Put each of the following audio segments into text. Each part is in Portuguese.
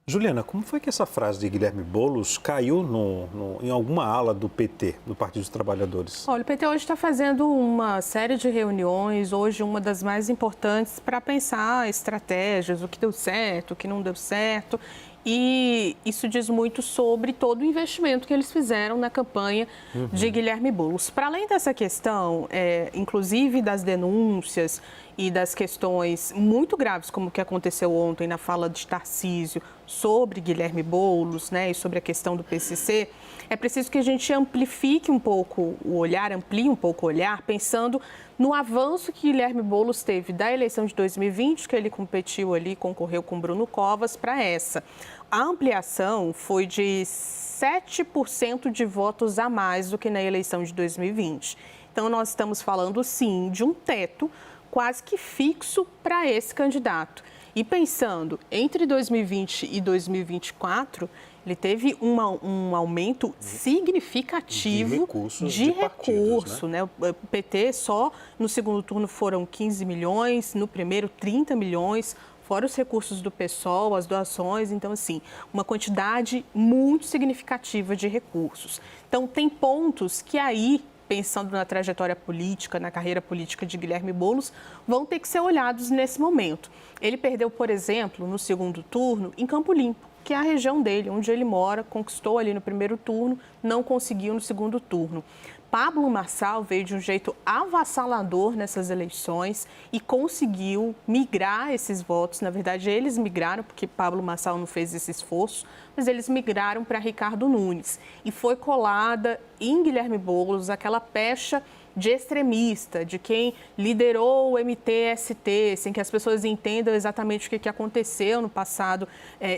Juliana, como foi que essa frase de Guilherme Boulos caiu em alguma ala do PT, do Partido dos Trabalhadores? Olha, o PT hoje está fazendo uma série de reuniões, hoje uma das mais importantes, para pensar estratégias, o que deu certo, o que não deu certo. E isso diz muito sobre todo o investimento que eles fizeram na campanha de Guilherme Boulos. Para além dessa questão, inclusive das denúncias e das questões muito graves, como o que aconteceu ontem na fala de Tarcísio sobre Guilherme Boulos, né, e sobre a questão do PCC, é preciso que a gente amplifique um pouco o olhar, amplie um pouco o olhar, pensando no avanço que Guilherme Boulos teve da eleição de 2020, que ele competiu ali, concorreu com Bruno Covas, para essa. A ampliação foi de 7% de votos a mais do que na eleição de 2020. Então, nós estamos falando, sim, de um teto quase que fixo para esse candidato. E pensando entre 2020 e 2024, ele teve um aumento significativo de recurso, né? O PT só no segundo turno foram 15 milhões, no primeiro 30 milhões, fora os recursos do PSOL, as doações, então assim, uma quantidade muito significativa de recursos. Então tem pontos que aí, pensando na trajetória política, na carreira política de Guilherme Boulos, vão ter que ser olhados nesse momento. Ele perdeu, por exemplo, no segundo turno, em Campo Limpo, que é a região dele, onde ele mora, conquistou ali no primeiro turno, não conseguiu no segundo turno. Pablo Marçal veio de um jeito avassalador nessas eleições e conseguiu migrar esses votos. Na verdade, eles migraram, porque Pablo Marçal não fez esse esforço, mas eles migraram para Ricardo Nunes. E foi colada em Guilherme Boulos aquela pecha de extremista, de quem liderou o MTST, sem que as pessoas entendam exatamente o que aconteceu no passado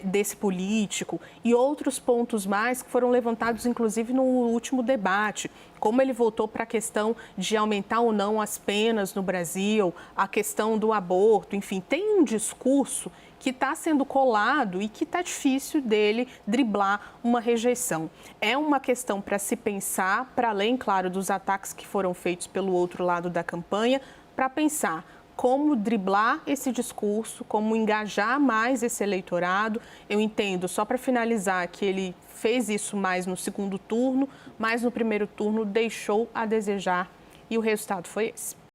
desse político, e outros pontos mais que foram levantados, inclusive, no último debate, como ele voltou para a questão de aumentar ou não as penas no Brasil, a questão do aborto, enfim, tem um discurso que está sendo colado e que está difícil dele driblar uma rejeição. É uma questão para se pensar, para além, claro, dos ataques que foram feitos pelo outro lado da campanha, para pensar como driblar esse discurso, como engajar mais esse eleitorado. Eu entendo, só para finalizar, que ele fez isso mais no segundo turno, mas no primeiro turno deixou a desejar e o resultado foi esse.